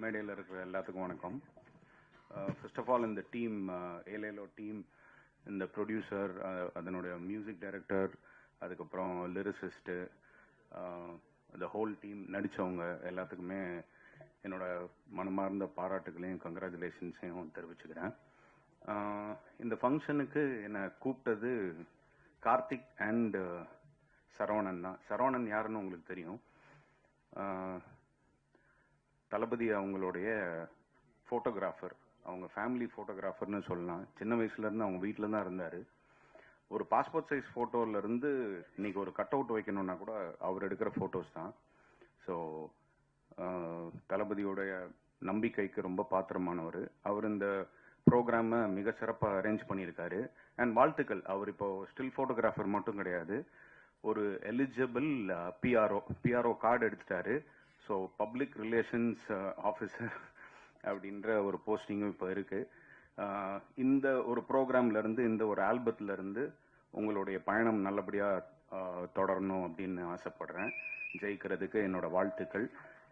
மேடையில் இருக்கிற எல்லாத்துக்கும் வணக்கம். ஃபர்ஸ்ட் ஆஃப் ஆல் இந்த டீம், ஏலேலோ டீம், இந்த ப்ரொடியூசர், அதனுடைய மியூசிக் டைரக்டர், அதுக்கப்புறம் லிரிசிஸ்ட்டு, இந்த ஹோல் டீம் நடித்தவங்க எல்லாத்துக்குமே என்னோட மனமார்ந்த பாராட்டுகளையும் கங்க்ராச்சுலேஷன்ஸையும் தெரிவிச்சுக்கிறேன். இந்த ஃபங்க்ஷனுக்கு என்னை கூப்பிட்டது கார்த்திக் அண்ட் சரவணன் தான். சரவணன் யாருன்னு உங்களுக்கு தெரியும். தளபதி அவங்களுடைய ஃபோட்டோகிராஃபர், அவங்க ஃபேமிலி ஃபோட்டோகிராஃபர்னு சொல்லலாம். சின்ன வயசுலேருந்து அவங்க வீட்டில் தான் இருந்தார். ஒரு பாஸ்போர்ட் சைஸ் ஃபோட்டோவிலேருந்து இன்னைக்கு ஒரு கட் அவுட் வைக்கணுன்னா கூட அவர் எடுக்கிற ஃபோட்டோஸ் தான். ஸோ தளபதியோடைய நம்பிக்கைக்கு ரொம்ப பாத்திரமானவர். அவர் இந்த ப்ரோக்ராமை மிக சிறப்பாக அரேஞ்ச் பண்ணியிருக்காரு. அண்ட் வாழ்த்துக்கள். அவர் இப்போ ஸ்டில் ஃபோட்டோகிராஃபர் மட்டும் கிடையாது, ஒரு எலிஜிபிள் பிஆர்ஓ கார்டு எடுத்துட்டாரு. ஸோ பப்ளிக் ரிலேஷன்ஸ் ஆஃபீஸர் அப்படின்ற ஒரு போஸ்டிங்கும் இப்போ இருக்குது. இந்த ஒரு ப்ரோக்ராம்லேருந்து, இந்த ஒரு ஆல்பத்துலேருந்து உங்களுடைய பயணம் நல்லபடியாக தொடரணும் அப்படின்னு ஆசைப்படுறேன். ஜெயிக்கிறதுக்கு என்னோட வாழ்த்துக்கள்.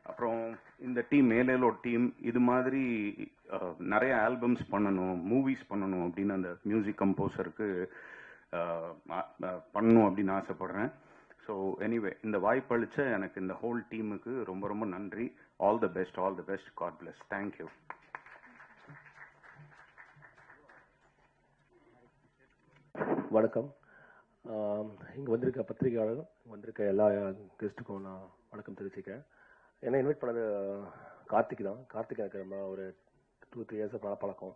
அப்புறம் இந்த டீம் ஏலேலோ டீம் இது மாதிரி நிறைய ஆல்பம்ஸ் பண்ணணும், மூவிஸ் பண்ணணும் அப்படின்னு அந்த மியூசிக் கம்போசருக்கு பண்ணணும் அப்படின்னு ஆசைப்படுறேன். ஸோ எனிவே இந்த வாய்ப்பு அளித்த எனக்கு இந்த ஹோல் டீமுக்கு ரொம்ப ரொம்ப நன்றி. All the best, all the best. God bless. Thank you. வணக்கம். இங்கே வந்திருக்க பத்திரிகையாளர், வந்திருக்க எல்லா கெஸ்ட்டுக்கும் நான் வணக்கம் தெரிவிச்சுக்கிறேன். என்னை இன்வைட் பண்ணது கார்த்திக் தான். கார்த்திக் எனக்கு நம்ம ஒரு 2-3 இயர்ஸ் பழக்கம்.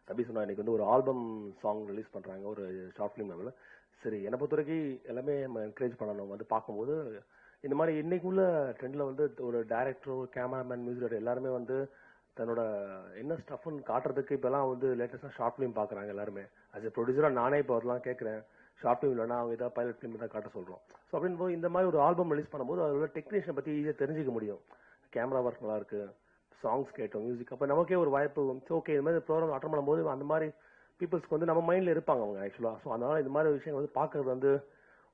தம்பி சொன்னா இன்னைக்கு வந்து ஒரு ஆல்பம் சாங் ரிலீஸ் பண்ணுறாங்க, ஒரு ஷார்ட் ஃபிலிம் லெவலில். சரி, என்னை பொறுத்த வரைக்கும் எல்லாமே நம்ம என்கரேஜ் பண்ணணும். வந்து பார்க்கும்போது இந்த மாதிரி இன்னைக்குள்ள ட்ரெண்டில் வந்து ஒரு டைரக்டர், கேமராமேன், மியூசிக் டைரக்டர் எல்லாருமே வந்து தன்னோட என்ன ஸ்டஃப்னு காட்டுறதுக்கு இப்போலாம் வந்து லேட்டஸ்ட்டாக ஷார்ட் ஃபிலிம் பார்க்குறாங்க எல்லாருமே. அஸ் எ ப்ரொடியூசராக நானே இப்போ அதெல்லாம் கேட்குறேன். ஷார்ட் ஃபிலிம் இல்லைனா அவங்க ஏதாவது பைலட் ஃபிலிம் தான் காட்ட சொல்கிறோம். ஸோ அப்படின்னு போது இந்த மாதிரி ஒரு ஆல்பம் ரிலீஸ் பண்ணும்போது அதோட டெக்னீஷியனை பற்றி ஈஸியாக தெரிஞ்சிக்க முடியும். கேமரா ஒர்க் நல்லா இருக்குது, சாங்ஸ் கேட்டோம், மியூசிக். அப்போ நமக்கே ஒரு வாய்ப்பு, ஓகே இது மாதிரி ப்ரோக்ராம் அட்டன் பண்ணும்போது அந்த மாதிரி பீப்புள்ஸ்க்கு வந்து நம்ம மைண்டில் இருப்பாங்க அவங்க ஆக்சுவலாக. ஸோ அதனால் இந்த மாதிரி விஷயம் வந்து பார்க்கறது வந்து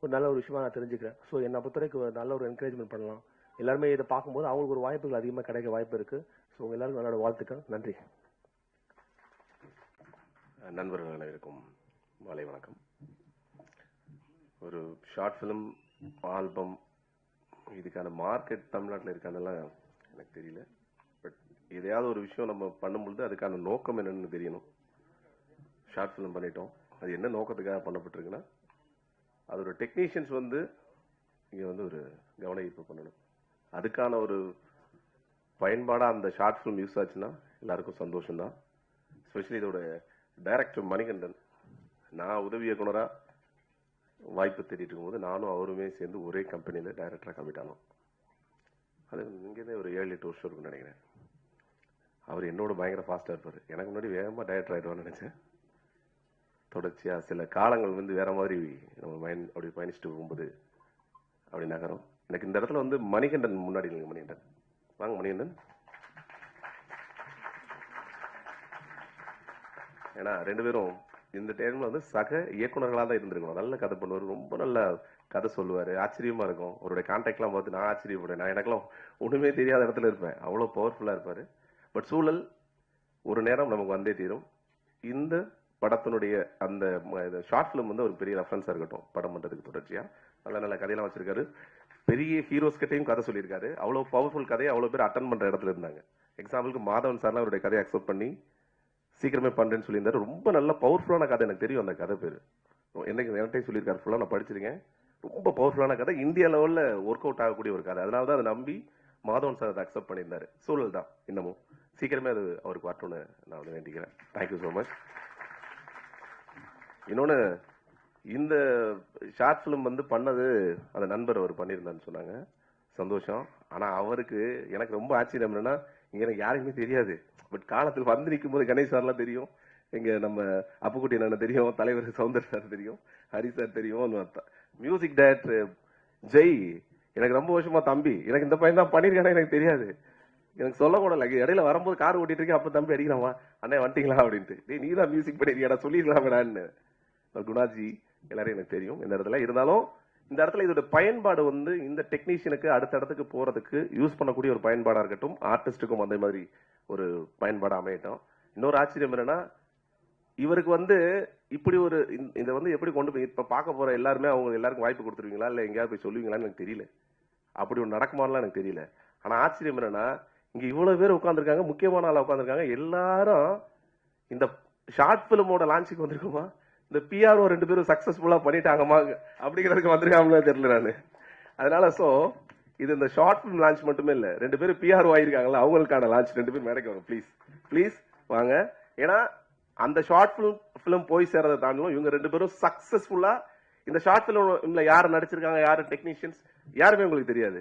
ஒரு நல்ல ஒரு விஷயமா நான் தெரிஞ்சுக்கிறேன். ஸோ என்னை பொறுத்த வரைக்கும் நல்ல ஒரு என்கரேஜ்மெண்ட் பண்ணலாம். எல்லாருமே இதை பார்க்கும்போது அவங்களுக்கு ஒரு வாய்ப்புகள் அதிகமாக கிடைக்க வாய்ப்பு இருக்குது. ஸோ உங்கள் எல்லாருக்கும் என்னோட வாழ்த்துக்கள். நன்றி. நண்பர்கள் அனைவருக்கும் மாலை வணக்கம். ஒரு ஷார்ட் ஃபிலிம் ஆல்பம் இதுக்கான மார்க்கெட் தமிழ்நாட்டில் இருக்கானெல்லாம் எனக்கு தெரியல. பட் எதையாவது ஒரு விஷயம் நம்ம பண்ணும்பொழுது அதுக்கான நோக்கம் என்னன்னு தெரியணும். ஷார்ட் ஃபிலிம் பண்ணிட்டோம், அது என்ன நோக்கத்துக்காக பண்ணப்பட்டிருக்குன்னா அதோட டெக்னீஷியன்ஸ் வந்து இங்கே வந்து ஒரு கவன ஈர்ப்பு பண்ணணும். அதுக்கான ஒரு பயன்பாடாக அந்த ஷார்ட் ஃபிலிம் யூஸ் ஆச்சுன்னா எல்லாருக்கும் சந்தோஷம்தான். எஸ்பெஷலி இதோட டைரக்டர் மணிகண்டன், நான் உதவி இயக்குனராக வாய்ப்பு தேடிட்டு இருக்கும்போது நானும் அவருமே சேர்ந்து ஒரே கம்பெனியில் டைரக்டராக கமிட் ஆனோம். அது இங்கேருந்தே ஒரு 7-8 வருஷம் இருக்குன்னு நினைக்கிறேன். அவர் என்னோட பயங்கர ஃபாஸ்ட்டாக இருப்பார். எனக்கு முன்னாடி வேகமாக டைரக்டர் ஆகிடுவான்னு நினச்சேன். தொடர்ச்சியாக சில காலங்கள் வந்து வேற மாதிரி நம்ம மைண்ட் அப்படி பயணிச்சுட்டு போகும்போது அப்படி நகரம். எனக்கு இந்த இடத்துல வந்து மணிகண்டன் முன்னாடி இல்லைங்க, மணிகண்டன் வாங்க. மணிகண்டன் ஏன்னா 2 பேரும் இந்த டைம்ல வந்து சக இயக்குநர்களாக தான் இருந்திருக்கணும். நல்ல கதை பண்ணுவார், ரொம்ப நல்ல கதை சொல்லுவார், ஆச்சரியமா இருக்கும். அவருடைய கான்டாக்ட்லாம் பார்த்து நான் ஆச்சரியப்படுறேன். நான் எனக்கெல்லாம் ஒன்றுமே தெரியாத இடத்துல இருப்பேன், அவ்வளோ பவர்ஃபுல்லாக இருப்பார். பட் சூழல் ஒரு நேரம் நமக்கு வந்தே தீரும். இந்த படத்தினுடைய அந்த ஷார்ட் ஃபிலிம் வந்து ஒரு பெரிய ரெஃபரன்ஸாக இருக்கட்டும் படம் பண்ணுறதுக்கு. தொடர்ச்சியாக நல்ல நல்ல கதையெல்லாம் வச்சிருக்காரு. பெரிய ஹீரோஸ் கிட்டையும் கதை சொல்லியிருக்காரு. அவ்வளோ பவர்ஃபுல் கதையை அவ்வளோ பேர் அட்டன் பண்ணுற இடத்துல இருந்தாங்க. எக்ஸாம்பிளுக்கு மாதவன் சார்லாம் அவருடைய கதையை அக்செப்ட் பண்ணி சீக்கிரமே பண்ணுறேன்னு சொல்லியிருந்தாரு. ரொம்ப நல்ல பவர்ஃபுல்லான கதை. எனக்கு தெரியும் அந்த கதை பேர், என்கிட்ட சொல்லியிருக்காரு. ஃபுல்லாக நான் படிச்சிருக்கேன். ரொம்ப பவர்ஃபுல்லான கதை, இந்தியா லெவலில் ஒர்க் அவுட் ஆகக்கூடிய ஒரு கதை. அதனால தான் அதை நம்பி மாதவன் சார் அதை அக்செப்ட் பண்ணியிருந்தாரு. சூழல் தான் இன்னமும் சீக்கிரமே அது அவருக்கு வரட்டும்னு நான் வந்து வேண்டிக்கிறேன். Thank you so much. இன்னொன்று, இந்த ஷார்ட் ஃபிலிம் வந்து பண்ணது அந்த நண்பர் அவர் பண்ணியிருந்தான்னு சொன்னாங்க, சந்தோஷம். ஆனால் அவருக்கு எனக்கு ரொம்ப ஆச்சரியம் என்னன்னா, இங்கே எனக்கு யாருக்குமே தெரியாது. பட் காலத்தில் வந்து நிற்கும் போது கணேஷ் சார்லாம் தெரியும், இங்கே நம்ம அப்புக்குட்டி என்ன தெரியும், தலைவர் சௌந்தர் சார் தெரியும், ஹரி சார் தெரியும், மியூசிக் டைரக்டர் ஜெய் எனக்கு ரொம்ப வருஷமா தம்பி. எனக்கு இந்த பையன் தான் பண்ணியிருக்கானே எனக்கு தெரியாது, எனக்கு சொல்ல கூட இல்லை. இடையில வரும்போது கார் ஓட்டிட்டு இருக்கேன், அப்போ தம்பி அடிக்கிறாமா அண்ணே வந்துட்டீங்களா அப்படின்ட்டு. டேய் நீ தான் மியூசிக் பண்ணிருக்கியாடா சொல்லிடலாமேடான்னு. குணாஜி எல்லாரும் எனக்கு தெரியும் இந்த இடத்துல. இருந்தாலும் இந்த இடத்துல இதோட பயன்பாடு வந்து இந்த டெக்னீஷியனுக்கு அடுத்த இடத்துக்கு போறதுக்கு யூஸ் பண்ணக்கூடிய ஒரு பயன்பாடா இருக்கட்டும், ஆர்டிஸ்டுக்கும் அதே மாதிரி ஒரு பயன்பாடு அமையட்டும். இன்னொரு ஆச்சரியம் என்னன்னா, இவருக்கு வந்து இப்படி ஒரு இதை வந்து எப்படி கொண்டு போய் இப்ப பார்க்க போற எல்லாருமே அவங்க எல்லாருக்கும் வாய்ப்பு கொடுத்துருவீங்களா இல்ல எங்கேயாவது போய் சொல்லுவீங்களான்னு எனக்கு தெரியல. அப்படி ஒரு நடக்குமாலாம் எனக்கு தெரியல. ஆனா ஆச்சரியம் என்னன்னா, இங்க இவ்வளவு பேர் உட்காந்துருக்காங்க, முக்கியமான ஆளா உட்காந்துருக்காங்க. எல்லாரும் இந்த ஷார்ட் பிலிமோட லான்ச்சுக்கு வந்திருக்குமா, இந்த பிஆர்ஓ 2 பேரும் சக்சஸ்ஃபுல்லா பண்ணிட்டாங்கம்மா அப்படிங்கிறதுக்கு வந்திருக்காங்களே தெரியல நானு. அதனால சோ இது இந்த ஷார்ட் பிலிம் லான்ச் மட்டுமே இல்ல, 2 பேரும் பிஆர்ஓ ஆயிருக்காங்களா அவங்களுக்கான லான்ச். 2 பேரும் மேடைக்கு வாங்க ப்ளீஸ், ப்ளீஸ் வாங்க. ஏன்னா அந்த ஷார்ட் பிலிம் போய் சேரதை தாண்டிலும் இவங்க 2 பேரும் சக்சஸ்ஃபுல்லா இந்த ஷார்ட் பிலிம்ல யாரு நடிச்சிருக்காங்க, யாரு டெக்னீஷியன்ஸ் யாருமே உங்களுக்கு தெரியாது.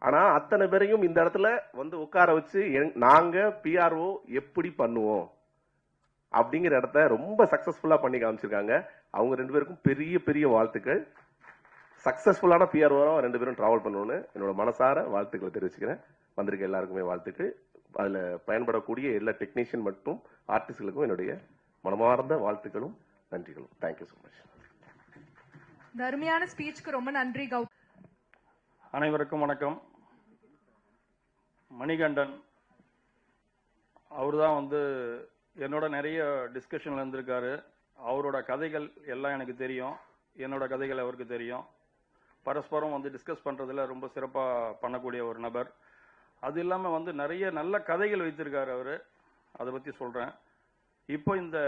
ஆனா அத்தனை பேரையும் இந்த இடத்துல வந்து உட்கார வச்சு நாங்க பிஆர்ஓ எப்படி பண்ணுவோம் அப்படிங்கிற இடத்த ரொம்ப சக்சஸ்ஃபுல்லா பண்ணி காமிச்சிருக்காங்க. அவங்க 2 பேருக்கும் பெரிய பெரிய வாழ்த்துக்கள். சக்சஸ்ஃபுல்லான பிஆர்ஓ 2 பேரும் டிராவல் பண்ணணும்னு என்னோட மனசார வாழ்த்துக்களை தெரிவிச்சுக்கிறேன். வந்திருக்க எல்லாருக்குமே வாழ்த்துக்கள். அதுல பயன்படக்கூடிய எல்லா டெக்னீஷியன் மற்றும் ஆர்டிஸ்டுகளுக்கும் என்னுடைய மனமார்ந்த வாழ்த்துக்களும் நன்றிகளும். Thank you so much. இந்த அருமையான ஸ்பீச்சுக்கு ரொம்ப நன்றி கௌதம். அனைவருக்கும் வணக்கம். மணிகண்டன் அவர் தான் என்னோட நிறைய டிஸ்கஷன்ல இருந்திருக்காரு. அவரோட கதைகள் எல்லாம் எனக்கு தெரியும், என்னோட கதைகள் அவருக்கு தெரியும். பரஸ்பரம் டிஸ்கஸ் பண்றதுல ரொம்ப சிறப்பா பண்ணக்கூடிய ஒரு நபர். அது இல்லாம நிறைய நல்ல கதைகள் வைத்திருக்காரு அவரு. அதை பத்தி சொல்றேன். இப்போ இந்த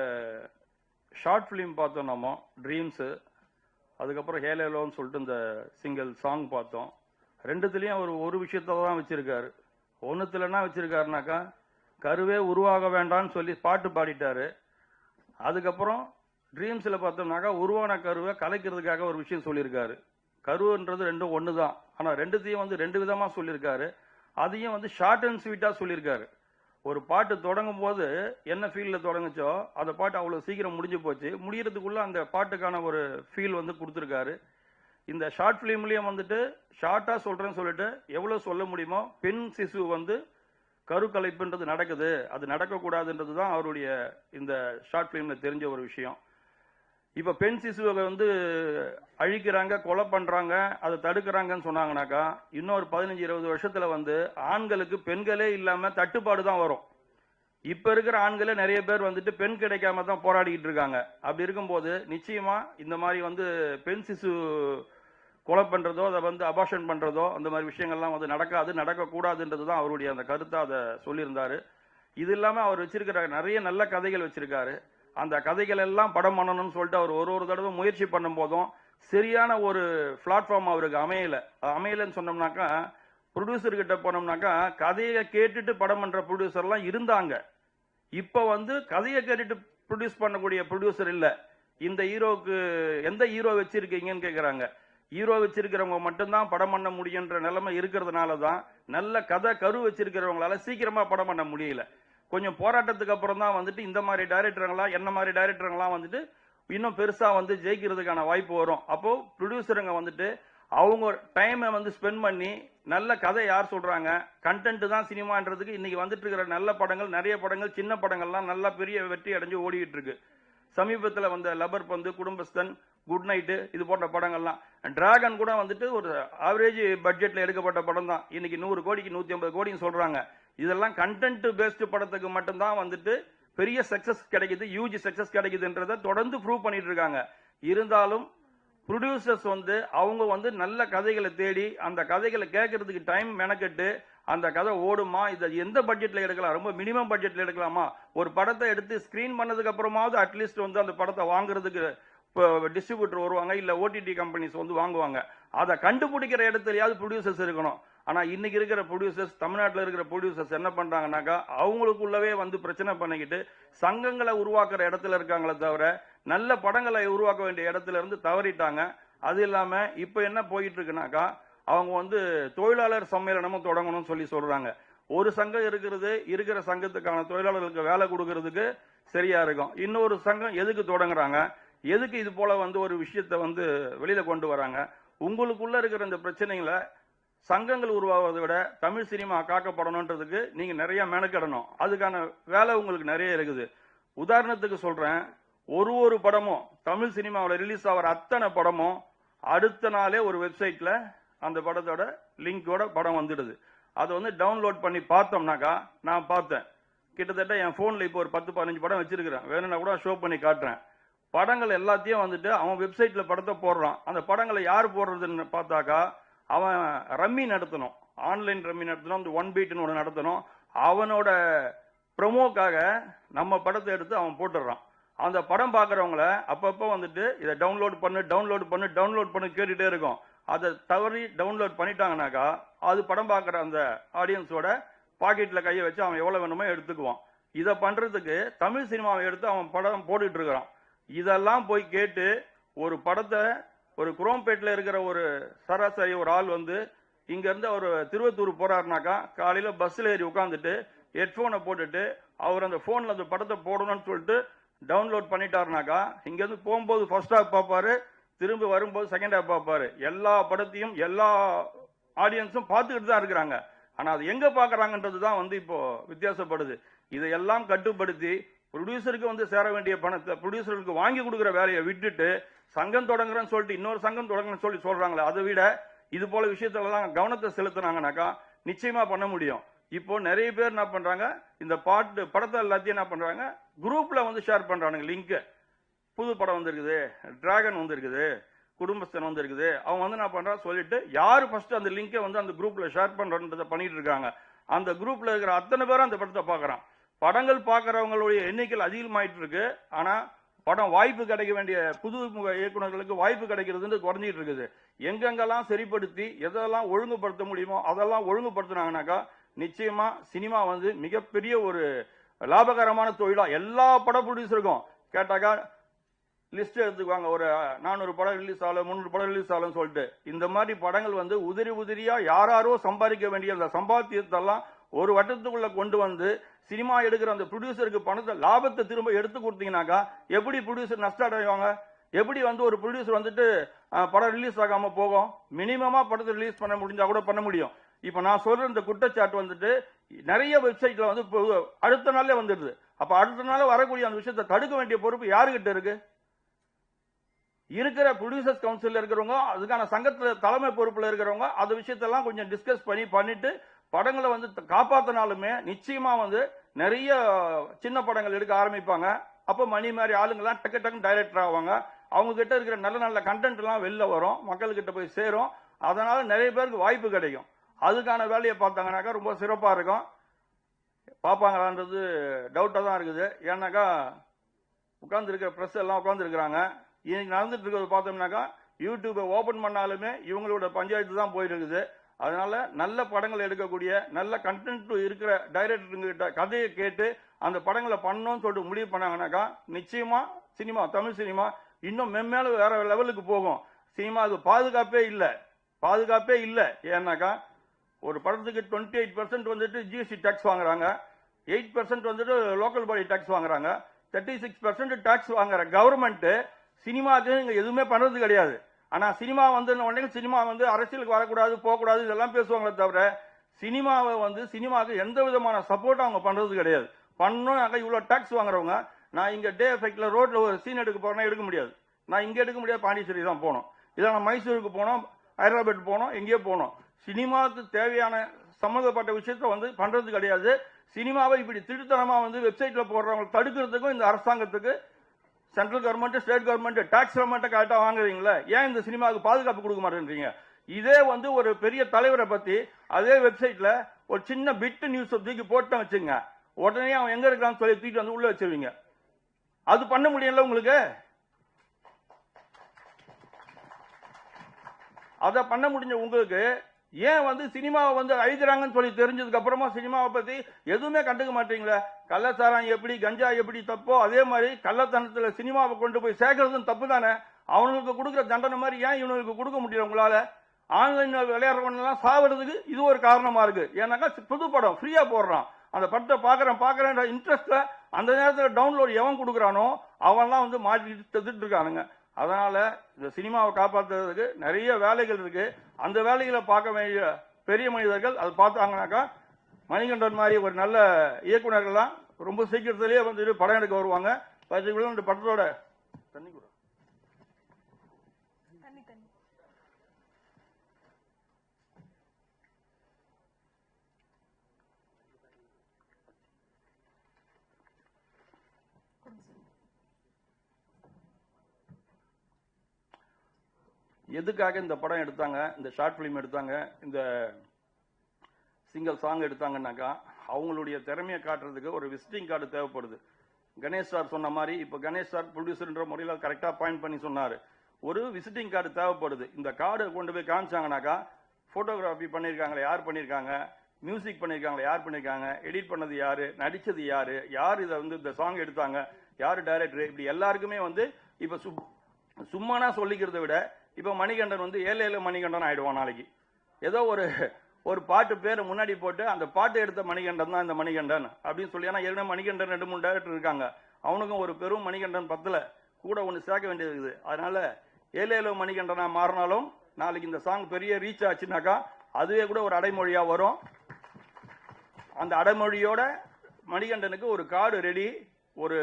ஷார்ட் பிலிம் பார்த்தோம், நம்ம ட்ரீம்ஸ், அதுக்கப்புறம் ஹேலேலோன்னு சொல்லிட்டு இந்த சிங்கிள் சாங் பார்த்தோம். ரெண்டுத்துலயும் அவர் ஒரு விஷயத்த தான் வச்சிருக்காரு. ஒன்னுத்துல என்ன வச்சிருக்காருனாக்கா, கருவே உருவாக வேண்டாம்னு சொல்லி பாட்டு பாடிட்டாரு. அதுக்கப்புறம் ட்ரீம்ஸ்ல பார்த்தோம்னாக்கா உருவான கருவை கலைக்கிறதுக்காக ஒரு விஷயம் சொல்லியிருக்காரு. கருவுன்றது ரெண்டும் ஒண்ணுதான், ஆனா ரெண்டுத்தையும் ரெண்டு விதமா சொல்லியிருக்காரு. அதையும் ஷார்ட் அண்ட் ஸ்வீட்டா சொல்லியிருக்காரு. ஒரு பாட்டு தொடங்கும் போது என்ன ஃபீல்ல தொடங்குச்சோ அந்த பாட்டு அவ்வளவு சீக்கிரம் முடிஞ்சு போச்சு. முடியறதுக்குள்ள அந்த பாட்டுக்கான ஒரு ஃபீல் கொடுத்திருக்காரு. இந்த ஷார்ட் பிலிம்லயும் ஷார்ட்டா சொல்றேன்னு சொல்லிட்டு எவ்வளவு சொல்ல முடியுமோ, பெண் சிசு கருக்கலைப்புன்றது நடக்குது, அது நடக்கக்கூடாதுன்றது தான் அவருடைய இந்த ஷார்ட் பிலிம்ல தெரிஞ்ச ஒரு விஷயம். இப்ப பெண் சிசுவை அழிக்கிறாங்க, கொலை பண்றாங்க, அதை தடுக்கிறாங்கன்னு சொன்னாங்கன்னாக்கா இன்னொரு 15-20 வருஷத்துல ஆண்களுக்கு பெண்களே இல்லாம தட்டுப்பாடு தான் வரும். இப்ப இருக்கிற ஆண்களே நிறைய பேர் பெண் கிடைக்காம தான் போராடிக்கிட்டு இருக்காங்க. அப்படி இருக்கும்போது நிச்சயமா இந்த மாதிரி பெண் சிசு கொலை பண்றதோ, அதை அபார்ஷன் பண்றதோ, அந்த மாதிரி விஷயங்கள்லாம் நடக்கக்கூடாதுன்றது தான் அவருடைய அந்த கருத்தை அதை சொல்லியிருந்தாரு. இது இல்லாம அவர் வச்சிருக்கிற நிறைய நல்ல கதைகள் வச்சிருக்காரு. அந்த கதைகள் எல்லாம் படம் பண்ணணும்னு சொல்லிட்டு அவர் ஒரு தடவை முயற்சி பண்ணும் போதும் சரியான ஒரு பிளாட்ஃபார்ம் அவருக்கு அமையலன்னு சொன்னோம்னாக்கா, ப்ரொடியூசர் கிட்ட போனோம்னாக்கா கதையை கேட்டுட்டு படம் பண்ற ப்ரொடியூசர்லாம் இருந்தாங்க. இப்ப கதையை கேட்டுட்டு ப்ரொடியூஸ் பண்ணக்கூடிய ப்ரொடியூசர் இல்ல. இந்த ஹீரோக்கு எந்த ஹீரோ வச்சிருக்கீங்கன்னு கேக்குறாங்க. ஹீரோ வச்சிருக்கிறவங்க மட்டும்தான் படம் பண்ண முடியுன்ற நிலைமை இருக்கிறதுனால தான் நல்ல கதை கரு வச்சிருக்கிறவங்களால சீக்கிரமா படம் பண்ண முடியல. கொஞ்சம் போராட்டத்துக்கு அப்புறம் தான் இந்த மாதிரி டைரக்டருங்களாம், என்ன மாதிரி டைரக்டருங்களாம் இன்னும் பெருசா ஜெயிக்கிறதுக்கான வாய்ப்பு வரும். அப்போ ப்ரொடியூசருங்க அவங்க டைமை ஸ்பெண்ட் பண்ணி நல்ல கதை யார் சொல்றாங்க, கண்டென்ட் தான் சினிமான்றதுக்கு இன்னைக்கு இருக்கிற நல்ல படங்கள், நிறைய படங்கள், சின்ன படங்கள்லாம் நல்லா பெரிய வெற்றி அடைஞ்சு ஓடிட்டு இருக்கு. சமீபத்தில் வந்த லபர் பந்து, குடும்பஸ்தன், குட் நைட்டு, இது போன்ற படங்கள்லாம். டிராகன் கூட ஒரு ஆவரேஜ் பட்ஜெட்ல எடுக்கப்பட்ட படம் தான். இன்னைக்கு 100 கோடிக்கு 150 கோடின்னு சொல்றாங்க. இதெல்லாம் கண்டென்ட் பேஸ்டு படத்துக்கு மட்டும்தான் பெரிய சக்சஸ் கிடைக்குது, யூஜி சக்சஸ் கிடைக்குதுன்றத தொடர்ந்து ப்ரூவ் பண்ணிட்டு இருக்காங்க. இருந்தாலும் ப்ரொடியூசர்ஸ் அவங்க நல்ல கதைகளை தேடி அந்த கதைகளை கேட்கறதுக்கு டைம் மெனக்கெட்டு அந்த கதை ஓடுமா, இதை எந்த பட்ஜெட்ல எடுக்கலாம், ரொம்ப மினிமம் பட்ஜெட்ல எடுக்கலாமா, ஒரு படத்தை எடுத்து ஸ்கிரீன் பண்ணதுக்கு அப்புறமாவது அட்லீஸ்ட் அந்த படத்தை வாங்குறதுக்கு டிஸ்ட்ரிபியூட்டர் வருவாங்க, இல்ல ஓடிடி கம்பெனிஸ் வாங்குவாங்க. அதை கண்டுபிடிக்கிற இடத்துலயாவது ப்ரொடியூசர்ஸ் இருக்கணும். ஆனா இன்னைக்கு இருக்கிற ப்ரொடியூசர்ஸ், தமிழ்நாட்டில் இருக்கிற ப்ரொடியூசர்ஸ் என்ன பண்றாங்கன்னாக்கா, அவங்களுக்குள்ளவே பிரச்சனை பண்ணிக்கிட்டு சங்கங்களை உருவாக்குற இடத்துல இருக்காங்களே தவிர நல்ல படங்களை உருவாக்க வேண்டிய இடத்துல இருந்து தவறிட்டாங்க. அது இல்லாம இப்ப என்ன போயிட்டு இருக்குனாக்கா, அவங்க தொழிலாளர் சம்மேளனமும் தொடங்கணும்னு சொல்றாங்க. ஒரு சங்கம் இருக்கிற சங்கத்துக்கான தொழிலாளர்களுக்கு வேலை கொடுக்கறதுக்கு சரியா இருக்கும். இன்னொரு சங்கம் எதுக்கு தொடங்குறாங்க, எதுக்கு இது போல ஒரு விஷயத்தை வெளியில கொண்டு வராங்க? உங்களுக்குள்ள இருக்கிற இந்த பிரச்சனைகளை சங்கங்கள் உருவாவதை விட தமிழ் சினிமா காக்கப்படணும்ன்றதுக்கு நீங்க நிறைய மெனக்கிடணும். அதுக்கான வேலை உங்களுக்கு நிறைய இருக்குது. உதாரணத்துக்கு சொல்றேன், ஒரு படமும் தமிழ் சினிமாவில் ரிலீஸ் ஆகிற அத்தனை படமும் அடுத்த நாளே ஒரு வெப்சைட்ல அந்த படத்தோட லிங்கோட படம் வந்துடுது. அதை டவுன்லோட் பண்ணி பார்த்தோம்னாக்கா, நான் பார்த்தேன் கிட்டத்தட்ட என் போன்ல இப்போ ஒரு 10-15 படம் வச்சிருக்கிறேன், வேணும்னா கூட ஷோ பண்ணி காட்டுறேன். படங்கள் எல்லாத்தையும் அவன் வெப்சைட்ல படத்தை போடுறான். அந்த படங்களை யார் போடுறதுன்னு பார்த்தாக்கா, அவன் ரம்மி நடத்தணும், ஆன்லைன் ரம்மி நடத்தணும், அந்த ஒன் பீட்னு ஒன்று நடத்தணும். அவனோட ப்ரொமோக்காக நம்ம படத்தை எடுத்து அவன் போட்டுடுறான். அந்த படம் பார்க்குறவங்கள அப்பப்போ இதை டவுன்லோட் பண்ணு கேட்டுட்டே இருக்கும். அதை தவறி டவுன்லோட் பண்ணிட்டாங்கனாக்கா அது படம் பார்க்குற அந்த ஆடியன்ஸோட பாக்கெட்ல கையை வச்சு அவன் எவ்வளவு வேணுமோ எடுத்துக்குவான். இதை பண்றதுக்கு தமிழ் சினிமாவை எடுத்து அவன் படம் போட்டுட்டு இருக்கிறான். இதெல்லாம் போய் கேட்டு ஒரு படத்தை ஒரு குரோம்பேட்ல இருக்கிற ஒரு சராசரி ஒரு ஆள் இங்க இருந்து அவர் திருவத்தூர் போறாருனாக்கா, காலையில பஸ்ல ஏறி உட்காந்துட்டு ஹெட்போனை போட்டுட்டு அவர் அந்த போன்ல அந்த படத்தை போடணும்னு சொல்லிட்டு டவுன்லோட் பண்ணிட்டாருனாக்கா, இங்க இருந்து போகும்போது ஃபர்ஸ்ட் ஹாஃப் பார்ப்பாரு, திரும்ப வரும்போது செகண்ட் ஹாஃப் பார்ப்பாரு. எல்லா படத்தையும் எல்லா ஆடியன்ஸும் பார்த்துக்கிட்டு தான் இருக்கிறாங்க. ஆனா அது எங்க பாக்குறாங்கன்றது தான் இப்போ வித்தியாசப்படுது. இதையெல்லாம் கட்டுப்படுத்தி ப்ரொடியூசருக்கு சேர வேண்டிய பணத்தை ப்ரொடியூசருக்கு வாங்கி கொடுக்குற வேலையை விட்டுட்டு சங்கம் தொடங்குறேன்னு சொல்லிட்டு இன்னொரு சங்கம் தொடங்குறேன்னு சொல்லி சொல்றாங்களே, அதை விட இது போல விஷயத்துலலாம் கவனத்தை செலுத்தினாங்கனாக்கா நிச்சயமா பண்ண முடியும். இப்போ நிறைய பேர் என்ன பண்றாங்க, இந்த படத்தை எல்லாத்தையும் என்ன பண்றாங்க, குரூப்ல வந்து ஷேர் பண்றானுங்க லிங்க். புது படம் வந்திருக்குது, டிராகன் வந்திருக்குது, குடும்பஸ்தன் வந்திருக்குது. அவங்க வந்து என்ன பண்றா சொல்லிட்டு யாரு ஃபர்ஸ்ட் அந்த லிங்கை வந்து அந்த குரூப்ல ஷேர் பண்றன்றதை பண்ணிட்டு இருக்காங்க. அந்த குரூப்ல இருக்கிற அத்தனை பேரும் அந்த படத்தை பார்க்கறான். படங்கள் பார்க்கறவங்களுடைய எண்ணிக்கை அதிகமாயிட்டு இருக்கு. ஆனா படம் வாய்ப்பு கிடைக்க வேண்டிய புதுமுக இயக்குநர்களுக்கு வாய்ப்பு கிடைக்கிறது குறைஞ்சிட்டு இருக்குது. எங்கெங்கெல்லாம் சரிப்படுத்தி எதெல்லாம் ஒழுங்குபடுத்த முடியுமோ அதெல்லாம் ஒழுங்குபடுத்தினாங்கனாக்கா நிச்சயமா சினிமா வந்து மிகப்பெரிய ஒரு லாபகரமான தொழிலா எல்லா பட ப்ரொடியூசருக்கும் கேட்டாக்கா லிஸ்ட் எடுத்துக்குவாங்க. ஒரு 400 படம் ரிலீஸ் ஆகல, 300 படம் ரிலீஸ் ஆகலன்னு சொல்லிட்டு இந்த மாதிரி படங்கள் வந்து உதிரியா யாராரோ சம்பாதிக்க வேண்டிய அந்த சம்பாத்தியத்தெல்லாம் ஒரு வட்டத்துக்குள்ள கொண்டு வந்து சினிமா எடுக்கிற அந்த ப்ரொடியூசருக்கு பணத்தை லாபத்தை திரும்ப எடுத்து கொடுத்தீங்கன்னாக்கா எப்படி ப்ரொடியூசர் நஷ்டம் அடைவாங்க? எப்படி வந்து ஒரு ப்ரொடியூசர் வந்துட்டு படம் ரிலீஸ் ஆகாம போகும்? மினிமமா படத்தை ரிலீஸ் பண்ண முடிஞ்சா கூட பண்ண முடியும். இப்ப நான் சொல்ற இந்த குற்றச்சாட்டு வந்துட்டு நிறைய வெப்சைட்ல வந்து அடுத்த நாளே வந்துடுது. அப்ப அடுத்த நாள் வரக்கூடிய அந்த விஷயத்தை தடுக்க வேண்டிய பொறுப்பு யாருகிட்ட இருக்கு? இருக்கிற ப்ரொடியூசர்ஸ் கவுன்சில் இருக்கிறவங்க, அதுக்கான சங்கத்துல தலைமை பொறுப்புல இருக்கிறவங்க அந்த விஷயத்தெல்லாம் கொஞ்சம் டிஸ்கஸ் பண்ணிட்டு படங்களை வந்து காப்பாத்தினாலுமே நிச்சயமா வந்து நிறைய சின்ன படங்கள் எடுக்க ஆரம்பிப்பாங்க. அப்ப மணி மாதிரி ஆளுங்கெல்லாம் டக்கு டைரக்டர் ஆவாங்க. அவங்க கிட்ட இருக்கிற நல்ல நல்ல கண்டென்ட் எல்லாம் வெளில வரும், மக்கள்கிட்ட போய் சேரும். அதனால நிறைய பேருக்கு வாய்ப்பு கிடைக்கும். அதுக்கான வேலையை பார்த்தாங்கன்னாக்கா ரொம்ப சிறப்பா இருக்கும். பார்ப்பாங்களான்றது டவுட்டா தான் இருக்குது. ஏன்னாக்கா உட்கார்ந்து இருக்கிற பிரஸ் எல்லாம் உட்கார்ந்து இருக்கிறாங்க. இன்னைக்கு நடந்துட்டு இருக்கிறது பார்த்தோம்னாக்கா யூடியூபை ஓபன் பண்ணாலுமே இவங்களோட பஞ்சாயத்து தான் போயிட்டு இருக்குது. அதனால நல்ல படங்கள் எடுக்கக்கூடிய நல்ல கண்டென்ட் இருக்கிற டைரக்டர்கிட்ட கதையை கேட்டு அந்த படங்களை பண்ணணும்னு சொல்லிட்டு முடிவு பண்ணாங்கன்னாக்கா நிச்சயமா சினிமா, தமிழ் சினிமா இன்னும் மென்மேல வேற லெவலுக்கு போகும். சினிமாவுக்கு பாதுகாப்பே இல்லை. ஏன்னாக்கா ஒரு படத்துக்கு 28% வந்துட்டு ஜிஎஸ்டி டாக்ஸ் வாங்குறாங்க, 8% வந்துட்டு லோக்கல் பாடி டாக்ஸ் வாங்குறாங்க, 36% டாக்ஸ் வாங்குற கவர்மெண்ட் சினிமாவுக்கு இங்க எதுவுமே பண்றது கிடையாது. ஆனா சினிமா வந்து உடனே சினிமா வந்து அரசியலுக்கு வரக்கூடாது, போகக்கூடாது இதெல்லாம் பேசுவாங்களே தவிர சினிமாவை வந்து சினிமாவுக்கு எந்த விதமான சப்போர்ட் அவங்க பண்றது கிடையாது. பண்ணணும் இவ்வளவு டாக்ஸ் வாங்குறவங்க, நான் இங்க டே எஃபெக்ட்ல ரோட்ல ஒரு சீன் எடுக்க போறேன்னா எடுக்க முடியாது. நான் இங்க எடுக்க முடியாது, பாண்டிச்சேரி தான் போகணும். இதை நான் மைசூருக்கு போனோம், ஹைதராபாத் போனோம், எங்கேயோ போனோம். சினிமாவுக்கு தேவையான சம்பந்தப்பட்ட விஷயத்த வந்து பண்றது கிடையாது. சினிமாவை இப்படி திருத்தனமா வந்து வெப்சைட்ல போடுறவங்க தடுக்கிறதுக்கும் இந்த அரசாங்கத்துக்கு central government, state government tax government கரெக்டா வாங்குறீங்களா? ஏன் இந்த சினிமாவுக்கு பாதுகாப்பு கொடுக்க மாட்டேன்றீங்க? இதே வந்து ஒரு பெரிய தலைவரை பத்தி அதே வெப்சைட்ல ஒரு சின்ன பிட் நியூஸ் தூக்கி போட்டு வச்சுங்க, உடனே அவன் எங்க இருக்கான்னு சொல்லி தூக்கி வந்து உள்ள வச்சிருவீங்க. அது பண்ண முடியல உங்களுக்கு. அதை பண்ண முடிஞ்ச உங்களுக்கு ஏன் வந்து சினிமாவை வந்து அழிக்கிறாங்கன்னு சொல்லி தெரிஞ்சதுக்கு அப்புறமா சினிமாவை பத்தி எதுவுமே கண்டுக்க மாட்டீங்களா? கள்ளச்சாரம் எப்படி, கஞ்சா எப்படி தப்போ அதே மாதிரி கள்ளத்தனத்துல சினிமாவை கொண்டு போய் சேர்க்கறதும் தப்பு தானே. அவனுக்கு கொடுக்குற தண்டனை மாதிரி ஏன் இவனுக்கு கொடுக்க முடியல உங்களால? ஆன்லைன் விளையாடுறவனெல்லாம் சாவறதுக்கு இது ஒரு காரணமா இருக்கு. ஏன்னாக்கா புது படம் ஃப்ரீயா போடுறான், அந்த படத்தை பாக்குறேன் இன்ட்ரெஸ்ட்ல அந்த நேரத்தில் டவுன்லோட் எவன் கொடுக்குறானோ அவன்லாம் வந்து மாட்டிட்டு இருக்கானுங்க. அதனால இந்த சினிமாவை காப்பாற்றுறதுக்கு நிறைய வேலைகள் இருக்கு. அந்த வேலைகளை பார்க்க வேண்டிய பெரிய மனிதர்கள் அதை பார்த்தாங்கனாக்கா மணிகண்டன் மாதிரி ஒரு நல்ல இயக்குநர்கள்லாம் ரொம்ப சீக்கிரத்திலேயே வந்துட்டு படம் எடுக்க வருவாங்க. இந்த படத்தோட தண்ணி கூட எதுக்காக இந்த படம் எடுத்தாங்க, இந்த ஷார்ட் பிலிம் எடுத்தாங்க, இந்த சிங்கிள் சாங் எடுத்தாங்கன்னாக்கா அவங்களுடைய திறமையை காட்டுறதுக்கு ஒரு விசிட்டிங் கார்டு தேவைப்படுது. கணேஷ் சார் சொன்ன மாதிரி இப்ப கணேஷ் சார் ப்ரொடியூசர்ன்ற முறையில் கரெக்டா பாயிண்ட் பண்ணி சொன்னாரு, ஒரு விசிட்டிங் கார்டு தேவைப்படுது. இந்த கார்டு கொண்டு போய் காமிச்சாங்கனாக்கா போட்டோகிராஃபி பண்ணியிருக்காங்களே யார் பண்ணியிருக்காங்க, மியூசிக் பண்ணியிருக்காங்களே யார் பண்ணியிருக்காங்க, எடிட் பண்ணது யாரு, நடிச்சது யாரு, யார் இதை வந்து இந்த சாங் எடுத்தாங்க, யாரு டைரக்டர், இப்படி எல்லாருக்குமே வந்து இப்ப சும்மானா சொல்லிக்கிறத விட இப்ப மணிகண்டன் வந்து ஏழு மணிகண்டன் ஆயிடுவான் நாளைக்கு. ஏதோ ஒரு பாட்டு பேரை முன்னாடி போட்டு அந்த பாட்டு எடுத்த மணிகண்டன் தான் இந்த மணிகண்டன் அப்படின்னு சொல்லி. ஏன்னா ஏற்கனவே மணிகண்டன் 2-3 டைரக்டர் இருக்காங்க, அவனுக்கும் ஒரு பெரும் மணிகண்டன் பத்துல கூட ஒன்று சேர்க்க வேண்டியது இருக்குது. அதனால ஏழு மணிகண்டனா மாறினாலும் நாளைக்கு இந்த சாங் பெரிய ரீச் ஆச்சுனாக்கா அதுவே கூட ஒரு அடைமொழியா வரும். அந்த அடைமொழியோட மணிகண்டனுக்கு ஒரு கார்டு ரெடி, ஒரு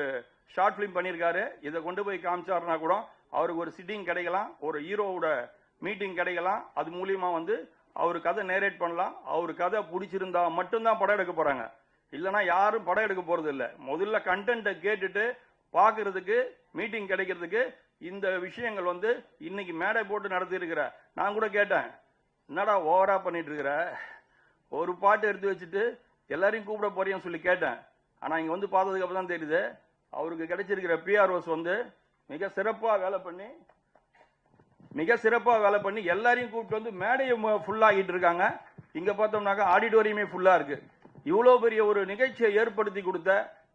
ஷார்ட் பிலிம் பண்ணியிருக்காரு. இதை கொண்டு போய் காமிச்சாருனா கூட அவருக்கு ஒரு சிட்டிங் கிடைக்கலாம், ஒரு ஹீரோவோட மீட்டிங் கிடைக்கலாம். அது மூலியமா வந்து அவர் கதை நேரேட் பண்ணலாம். அவர் கதை பிடிச்சிருந்தா மட்டும்தான் படம் எடுக்க போறாங்க, இல்லைன்னா யாரும் படம் எடுக்க போறது இல்லை. முதல்ல கண்டென்ட்டை கேட்டுட்டு பார்க்கறதுக்கு, மீட்டிங் கிடைக்கிறதுக்கு இந்த விஷயங்கள் வந்து இன்னைக்கு மேடை போட்டு நடத்தி இருக்கிற. நான் கூட கேட்டேன், என்னடா ஓவரா பண்ணிட்டு இருக்கிற, ஒரு பாட்டு எடுத்து வச்சுட்டு எல்லாரையும் கூப்பிட போறியான்னு சொல்லி கேட்டேன். ஆனா இங்க வந்து பார்த்ததுக்கு அப்புறம் தான் தெரியுது, அவருக்கு கிடைச்சிருக்கிற பிஆர்ஓஸ் வந்து மிக சிறப்பா வேலை பண்ணி எல்லாரையும் கூப்பிட்டு வந்து மேடையை ஃபுல்லா ஆகிட்டு இருக்காங்க. இங்க பார்த்தோம்னாக்கா ஆடிட்டோரியமே ஃபுல்லா இருக்கு. இவ்வளவு பெரிய ஒரு நிகழ்ச்சியை ஏற்படுத்தி கொடுத்த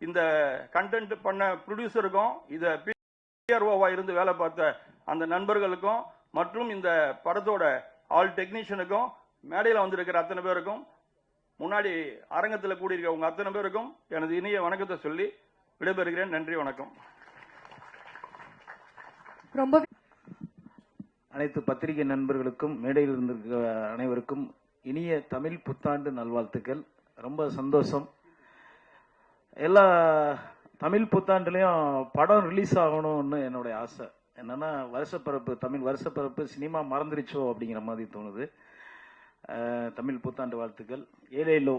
இந்த கண்டென்ட் பண்ண ப்ரொடியூசருக்கும், இத பிஆர்ஓவா இருந்து வேலை பார்த்த அந்த நண்பர்களுக்கும், மற்றும் இந்த படத்தோட ஆல் டெக்னீஷியனுக்கும், மேடையில் வந்திருக்கிற அத்தனை பேருக்கும், முன்னாடி அரங்கத்தில் கூடியிருக்க உங்க அத்தனை பேருக்கும் எனது இனிய வணக்கத்தை சொல்லி விடைபெறுகிறேன். நன்றி, வணக்கம். ரொம்ப அனைத்து பத்திரிகை நண்பர்களுக்கும், மேடையில் இருந்திருக்க அனைவருக்கும் இனிய தமிழ் புத்தாண்டு நல்வாழ்த்துக்கள். ரொம்ப சந்தோஷம். எல்லா தமிழ் புத்தாண்டுலையும் படம் ரிலீஸ் ஆகணும்னு என்னுடைய ஆசை. என்னன்னா வருஷப்பிறப்பு, தமிழ் வருஷப்பிறப்பு சினிமா மறந்துருச்சோ அப்படிங்கிற மாதிரி தோணுது. தமிழ் புத்தாண்டு வாழ்த்துக்கள். ஏலேலோ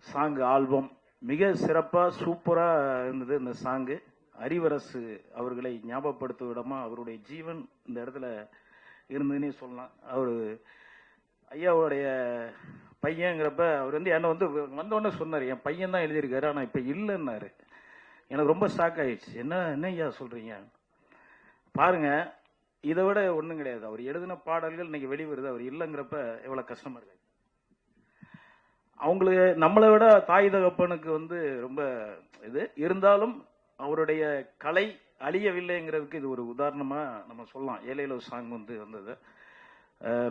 சாங் ஆல்பம் மிக சிறப்பாக சூப்பராக இருந்தது. இந்த சாங்கு ஹரிவரசு அவர்களை ஞாபகப்படுத்தும் விடமா அவருடைய ஜீவன் இந்த இடத்துல இருந்ததுன்னே சொல்லலாம். அவர் ஐயாவுடைய பையங்கிறப்ப அவர் வந்து என்னை வந்து வந்தோடனே சொன்னார், என் பையன் தான் எழுதியிருக்காரு, ஆனால் இப்போ இல்லைன்னாரு. எனக்கு ரொம்ப ஷாக் ஆயிடுச்சு. என்ன ஐயா சொல்கிறீங்க பாருங்க, இதை விட ஒன்றும் கிடையாது. அவர் எழுதின பாடல்கள் இன்னைக்கு வெளிவருது, அவர் இல்லைங்கிறப்ப எவ்வளோ கஷ்டமா இருக்கு. அவங்களுக்கு நம்மளை விட தாய் தகப்பனுக்கு வந்து ரொம்ப இது இருந்தாலும் அவருடைய கலை அழியவில்லைங்கிறதுக்கு இது ஒரு உதாரணமா நம்ம சொல்லலாம். ஏலேலோ சாங் வந்து வந்தது,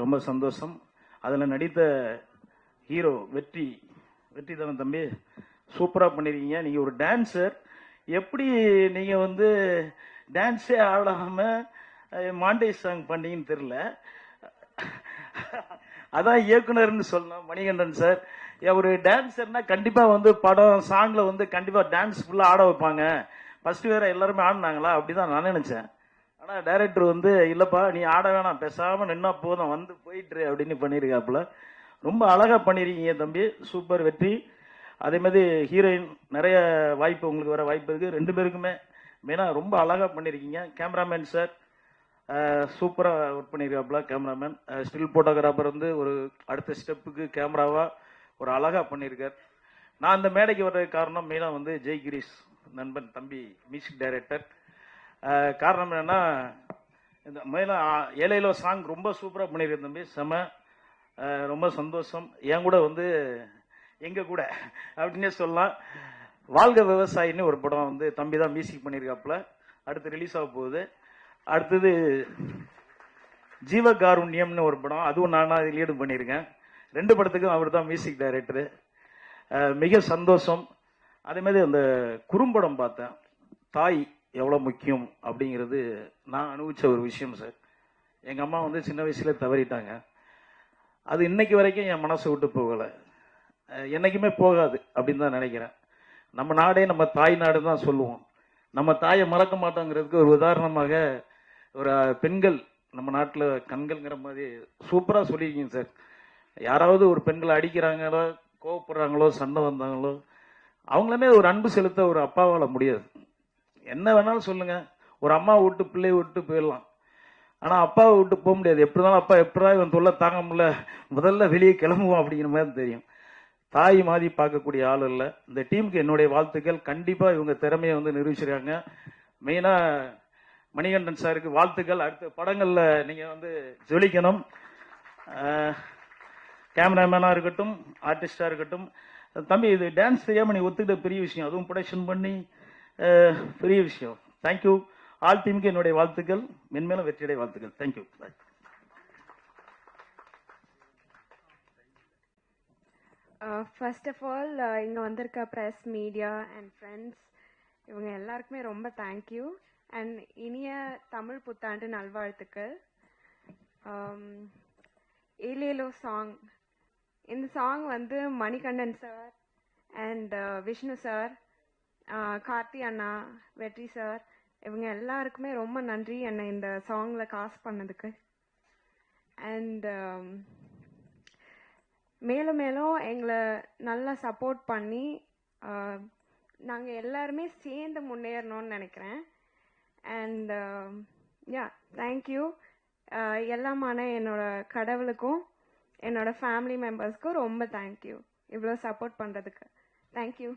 ரொம்ப சந்தோஷம். அதில் நடித்த ஹீரோ வெற்றி தானே தம்பி, சூப்பராக பண்ணிருக்கீங்க. நீங்கள் ஒரு டான்ஸர், எப்படி நீங்கள் வந்து டான்ஸே ஆடாமல் மாண்டேஜ் சாங் பண்ணீங்கன்னு தெரியல. அதான் இயக்குனர்னு சொல்லணும் மணிகண்டன் சார். ஒரு டான்ஸர்னா கண்டிப்பாக வந்து படம் சாங்கில் வந்து கண்டிப்பாக டான்ஸ் ஃபுல்லாக ஆட வைப்பாங்க. ஃபர்ஸ்ட் வேற எல்லாருமே ஆடினாங்களா, அப்படிதான் நான் நினச்சேன். ஆனால் டைரக்டர் வந்து இல்லைப்பா நீ ஆட வேணாம், பேசாமல் நின்னா போதும், வந்து போயிட்டு அப்படின்னு பண்ணியிருக்காப்புல. ரொம்ப அழகாக பண்ணியிருக்கீங்க தம்பி, சூப்பர் வெற்றி. அதே மாதிரி ஹீரோயின் நிறைய வாய்ப்பு உங்களுக்கு வர வாய்ப்பு இருக்குது. ரெண்டு பேருக்குமே மெயினாக ரொம்ப அழகாக பண்ணியிருக்கீங்க. கேமராமேன் சார் சூப்பராக ஒர்க் பண்ணியிருக்காப்புல. கேமராமேன், ஸ்டில் ஃபோட்டோகிராஃபர் வந்து ஒரு அடுத்த ஸ்டெப்புக்கு கேமராவாக ஒரு அழகாக பண்ணியிருக்கார். நான் இந்த மேடைக்கு வர்றதுக்கு காரணம் மெயினாக வந்து ஜெய் கிரீஷ் நண்பன் தம்பி, மியூசிக் டைரக்டர். காரணம் என்னன்னா இந்த மெயினாக ஏலேலோ சாங் ரொம்ப சூப்பராக பண்ணியிருக்கேன் தம்பி, செம. ரொம்ப சந்தோஷம். என் கூட வந்து எங்க கூட அப்படின்னே சொல்லலாம். வாழ்க விவசாயின்னு ஒரு படம் வந்து தம்பி தான் மியூசிக் பண்ணியிருக்காப்புல, அடுத்து ரிலீஸ் ஆக போகுது. அடுத்தது ஜீவகாருண்யம்னு ஒரு படம், அதுவும் நான் லீடு பண்ணியிருக்கேன். ரெண்டு படத்துக்கும் அவர் தான் மியூசிக் டைரக்டரு. மிக சந்தோஷம். அதே மாதிரி அந்த குறும்படம் பார்த்தேன், தாய் எவ்வளோ முக்கியம் அப்படிங்கிறது நான் அனுபவிச்ச ஒரு விஷயம் சார். எங்கள் அம்மா வந்து சின்ன வயசுல தவறிட்டாங்க. அது இன்னைக்கு வரைக்கும் என் மனசை விட்டு போகலை, என்னைக்குமே போகாது அப்படின்னு தான் நினைக்கிறேன். நம்ம நாடே நம்ம தாய் நாடு தான் சொல்லுவோம். நம்ம தாயை மறக்க மாட்டோங்கிறதுக்கு ஒரு உதாரணமாக ஒரு பெண்கள் நம்ம நாட்டில் கண்கள்ங்கிற மாதிரி சூப்பராக சொல்லியிருக்கீங்க சார். யாராவது ஒரு பெண்களை அடிக்கிறாங்களோ, கோவப்படுறாங்களோ, சண்டை வந்தாங்களோ, அவங்களுமே ஒரு அன்பு செலுத்த ஒரு அப்பாவால் முடியாது. என்ன வேணாலும் சொல்லுங்க, ஒரு அம்மா விட்டு பிள்ளையை விட்டு போயிடலாம், ஆனால் அப்பாவை விட்டு போக முடியாது. எப்படி இருந்தாலும் அப்பா எப்படா இவன் தொல்லை தாங்க முடியல, முதல்ல வெளியே கிளம்புவோம் அப்படிங்கிற மாதிரி தெரியும். தாய் மாதிரி பார்க்கக்கூடிய ஆள் இல்லை. இந்த டீமுக்கு என்னுடைய வாழ்த்துக்கள். கண்டிப்பாக இவங்க திறமையை வந்து நிரூபிச்சிருக்காங்க. மெயினாக மணிகண்டன் சாருக்கு வாழ்த்துக்கள். அடுத்த படங்களில் நீங்கள் வந்து ஜொலிக்கணும். கேமராமேனாக இருக்கட்டும், ஆர்டிஸ்டாக இருக்கட்டும். தம்பி இது டான்ஸ் தெரியாமல் நீ ஒத்துக்கிட்ட பெரிய விஷயம், அதுவும் ப்ரொடக்ஷன் பண்ணி பெரிய விஷயம். தேங்க்யூ. ஆல் டீமுக்கு என்னுடைய வாழ்த்துக்கள், மென்மேலும் வெற்றியடைய வாழ்த்துக்கள். தேங்க்யூ. ஃபர்ஸ்ட் ஆஃப் ஆல் இங்கே வந்திருக்க ப்ரெஸ், மீடியா அண்ட் ஃப்ரெண்ட்ஸ் இவங்க எல்லாருக்குமே ரொம்ப தேங்க்யூ. அண்ட் இனிய தமிழ் புத்தாண்டு நல்வாழ்த்துக்கள். ஏலேலோ சாங், இந்த சாங் வந்து Manikandan sir and Vishnu sir, Karthi அண்ணா, வெற்றி சார் இவங்க எல்லாருக்குமே ரொம்ப நன்றி என்னை இந்த சாங்கில் காஸ்ட் பண்ணதுக்கு. அண்ட் மேலும் மேலும் எங்களை நல்லா சப்போர்ட் பண்ணி நாங்கள் எல்லாருமே சேர்ந்து முன்னேறணும்னு நினைக்கிறேன். And yeah, thank you. எல்லாமான என்னோட கடவுளுக்கும் என்னோட ஃபேமிலி மெம்பர்ஸ்க்கும் ரொம்ப தேங்க்யூ இவ்வளோ சப்போர்ட் பண்ணுறதுக்கு. தேங்க்யூ.